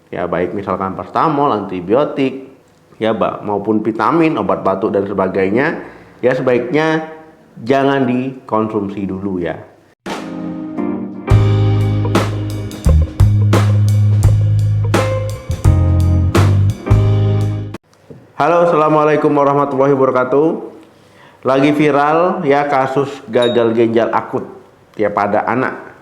ya baik misalkan paracetamol, antibiotik, ya maupun vitamin, obat batuk dan sebagainya, ya sebaiknya jangan dikonsumsi dulu ya. Halo, assalamualaikum warahmatullahi wabarakatuh. Lagi viral ya kasus gagal ginjal akut ya pada anak.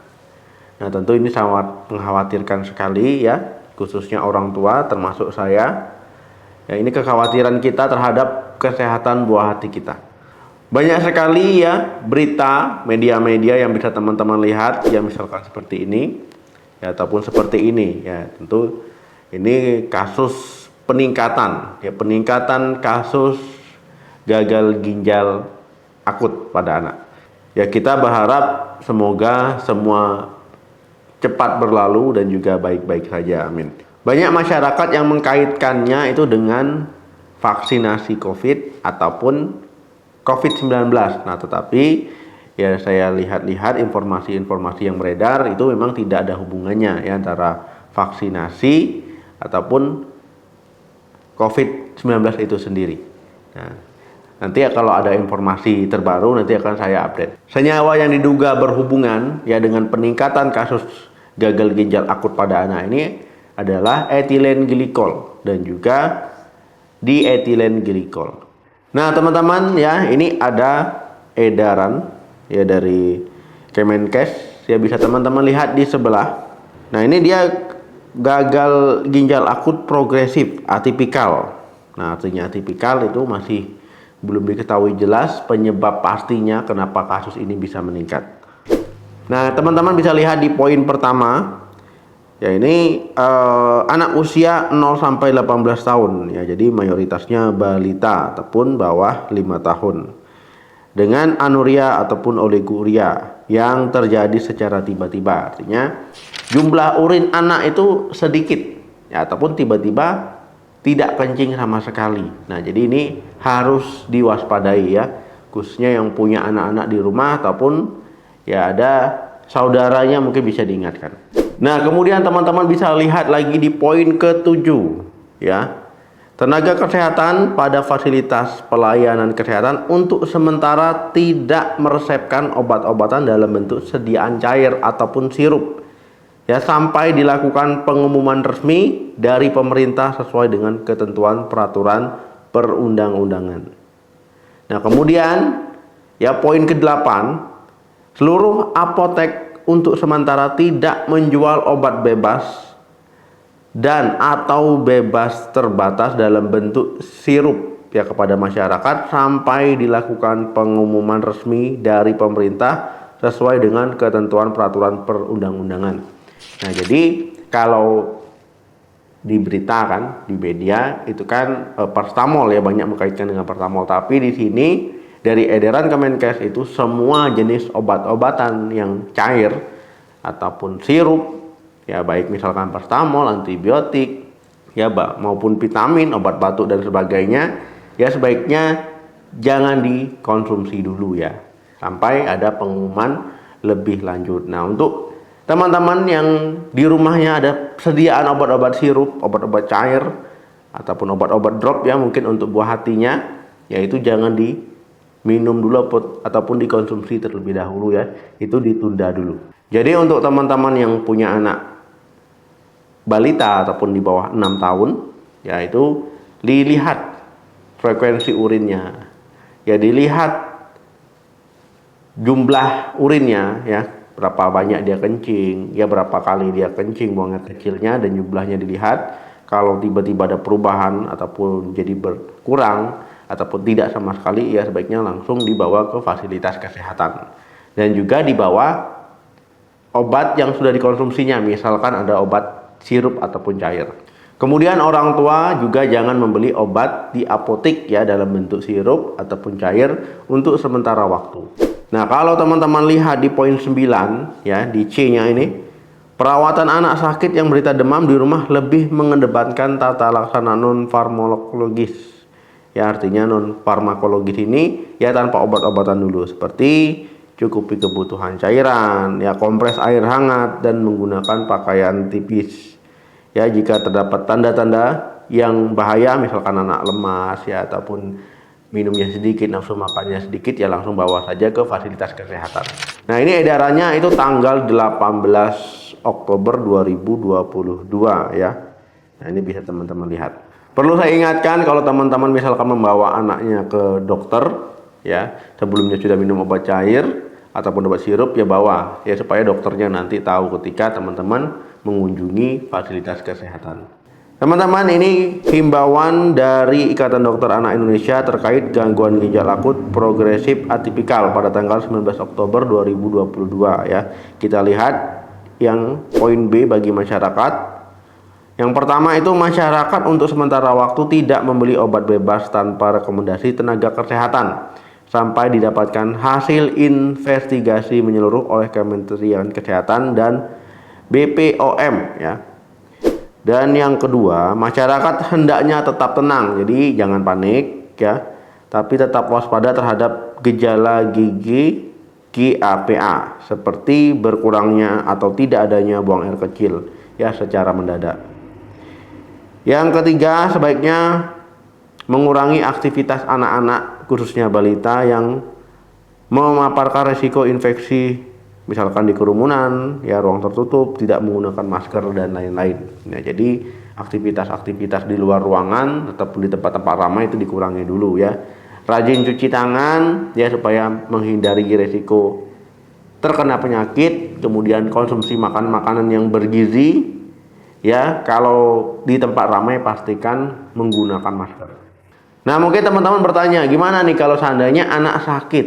Nah tentu ini sangat mengkhawatirkan sekali ya, khususnya orang tua termasuk saya. Ya, ini kekhawatiran kita terhadap kesehatan buah hati kita. Banyak sekali ya berita media-media yang bisa teman-teman lihat ya, misalkan seperti ini ya, ataupun seperti ini ya. Tentu ini kasus peningkatan kasus gagal ginjal akut pada anak. Ya kita berharap semoga semua cepat berlalu dan juga baik-baik saja, amin. Banyak masyarakat yang mengkaitkannya itu dengan vaksinasi COVID ataupun COVID-19. Nah, tetapi ya saya lihat-lihat informasi-informasi yang beredar itu memang tidak ada hubungannya ya antara vaksinasi ataupun COVID-19 itu sendiri. Nah, nanti ya kalau ada informasi terbaru nanti akan saya update. Senyawa yang diduga berhubungan ya dengan peningkatan kasus gagal ginjal akut pada anak ini adalah etilen glikol dan juga dietilen glikol. Nah, teman-teman ya, ini ada edaran ya dari Kemenkes ya, bisa teman-teman lihat di sebelah. Nah, ini dia gagal ginjal akut progresif atipikal. Nah, artinya atipikal itu masih belum diketahui jelas penyebab pastinya kenapa kasus ini bisa meningkat. Nah, teman-teman bisa lihat di poin pertama ya, ini anak usia 0 sampai 18 tahun ya. Jadi mayoritasnya balita ataupun bawah 5 tahun dengan anuria ataupun oliguria yang terjadi secara tiba-tiba. Artinya jumlah urin anak itu sedikit ya, ataupun tiba-tiba tidak kencing sama sekali. Nah, jadi ini harus diwaspadai ya, khususnya yang punya anak-anak di rumah ataupun ya ada saudaranya, mungkin bisa diingatkan. Nah, kemudian teman-teman bisa lihat lagi di poin ke-7 ya. Tenaga kesehatan pada fasilitas pelayanan kesehatan untuk sementara tidak meresepkan obat-obatan dalam bentuk sediaan cair ataupun sirup ya, sampai dilakukan pengumuman resmi dari pemerintah sesuai dengan ketentuan peraturan perundang-undangan. Nah, kemudian ya poin ke-8, seluruh apotek untuk sementara tidak menjual obat bebas dan atau bebas terbatas dalam bentuk sirup ya kepada masyarakat sampai dilakukan pengumuman resmi dari pemerintah sesuai dengan ketentuan peraturan perundang-undangan. Nah, jadi kalau diberitakan di media itu kan paracetamol ya, banyak mengkaitkan dengan paracetamol, tapi di sini dari edaran Kemenkes itu semua jenis obat-obatan yang cair ataupun sirup ya, baik misalkan paracetamol, antibiotik ya maupun vitamin, obat batuk dan sebagainya, ya sebaiknya jangan dikonsumsi dulu ya sampai ada pengumuman lebih lanjut. Nah, untuk teman-teman yang di rumahnya ada sediaan obat-obat sirup, obat-obat cair ataupun obat-obat drop ya, mungkin untuk buah hatinya, yaitu jangan diminum dulu ataupun dikonsumsi terlebih dahulu ya, itu ditunda dulu. Jadi untuk teman-teman yang punya anak balita ataupun di bawah 6 tahun ya, itu dilihat frekuensi urinnya ya, dilihat jumlah urinnya ya, berapa banyak dia kencing ya, berapa kali dia kencing, buang air kecilnya dan jumlahnya dilihat. Kalau tiba-tiba ada perubahan ataupun jadi berkurang ataupun tidak sama sekali ya, sebaiknya langsung dibawa ke fasilitas kesehatan dan juga dibawa obat yang sudah dikonsumsinya, misalkan ada obat sirup ataupun cair. Kemudian orang tua juga jangan membeli obat di apotek ya dalam bentuk sirup ataupun cair untuk sementara waktu. Nah, kalau teman-teman lihat di poin 9 ya, di C-nya ini, perawatan anak sakit yang berita demam di rumah lebih mengedepankan tata laksana non farmakologis. Ya, artinya non farmakologis ini ya tanpa obat-obatan dulu, seperti cukupi kebutuhan cairan ya, kompres air hangat dan menggunakan pakaian tipis Ya, jika terdapat tanda-tanda yang bahaya, misalkan anak lemas ya, ataupun minumnya sedikit, nafsu makannya sedikit, ya langsung bawa saja ke fasilitas kesehatan. Nah, ini edarannya itu tanggal 18 Oktober 2022 ya. Nah, ini bisa teman-teman lihat. Perlu saya ingatkan, kalau teman-teman misalkan membawa anaknya ke dokter ya, sebelumnya sudah minum obat cair ataupun obat sirup, ya bawa ya, supaya dokternya nanti tahu ketika teman-teman mengunjungi fasilitas kesehatan. Teman-teman, ini himbauan dari Ikatan Dokter Anak Indonesia terkait gangguan ginjal akut progresif atipikal pada tanggal 19 Oktober 2022 ya. Kita lihat yang poin B bagi masyarakat. Yang pertama itu, masyarakat untuk sementara waktu tidak membeli obat bebas tanpa rekomendasi tenaga kesehatan sampai didapatkan hasil investigasi menyeluruh oleh Kementerian Kesehatan dan BPOM ya. Dan yang kedua, masyarakat hendaknya tetap tenang, jadi jangan panik ya, tapi tetap waspada terhadap gejala GAPA seperti berkurangnya atau tidak adanya buang air kecil ya secara mendadak. Yang ketiga, sebaiknya mengurangi aktivitas anak-anak khususnya balita yang memaparkan risiko infeksi, misalkan di kerumunan, ya ruang tertutup, tidak menggunakan masker dan lain-lain. Ya, jadi aktivitas-aktivitas di luar ruangan ataupun di tempat-tempat ramai itu dikurangi dulu ya. Rajin cuci tangan ya, supaya menghindari risiko terkena penyakit. Kemudian konsumsi makanan yang bergizi ya. Kalau di tempat ramai pastikan menggunakan masker. Nah, mungkin teman-teman bertanya, gimana nih kalau seandainya anak sakit?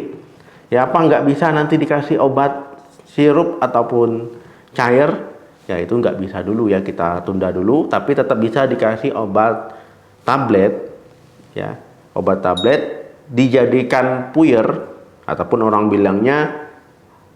Ya, apa nggak bisa nanti dikasih obat sirup ataupun cair? Ya, itu nggak bisa dulu ya, kita tunda dulu, tapi tetap bisa dikasih obat tablet ya. Obat tablet dijadikan puyer ataupun orang bilangnya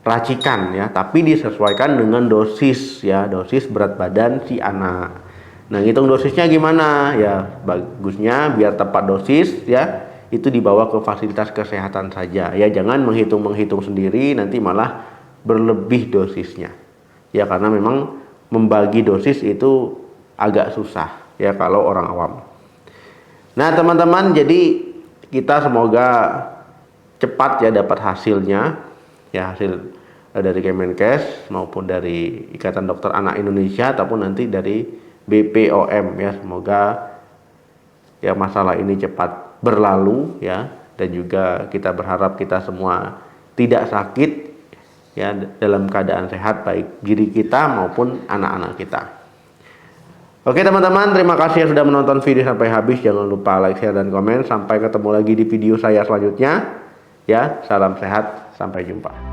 racikan ya, tapi disesuaikan dengan dosis ya, dosis berat badan si anak. Nah, hitung dosisnya gimana ya? Bagusnya biar tepat dosis ya, itu dibawa ke fasilitas kesehatan saja ya, jangan menghitung sendiri, nanti malah berlebih dosisnya ya, karena memang membagi dosis itu agak susah ya kalau orang awam. Nah, teman-teman, jadi kita semoga cepat ya dapat hasilnya ya, hasil dari Kemenkes maupun dari Ikatan Dokter Anak Indonesia ataupun nanti dari BPOM ya. Semoga ya masalah ini cepat berlalu ya, dan juga kita berharap kita semua tidak sakit ya, dalam keadaan sehat, baik diri kita maupun anak-anak kita. Oke teman-teman, terima kasih yang sudah menonton video sampai habis. Jangan lupa like, share, dan komen. Sampai ketemu lagi di video saya selanjutnya ya. Salam sehat, sampai jumpa.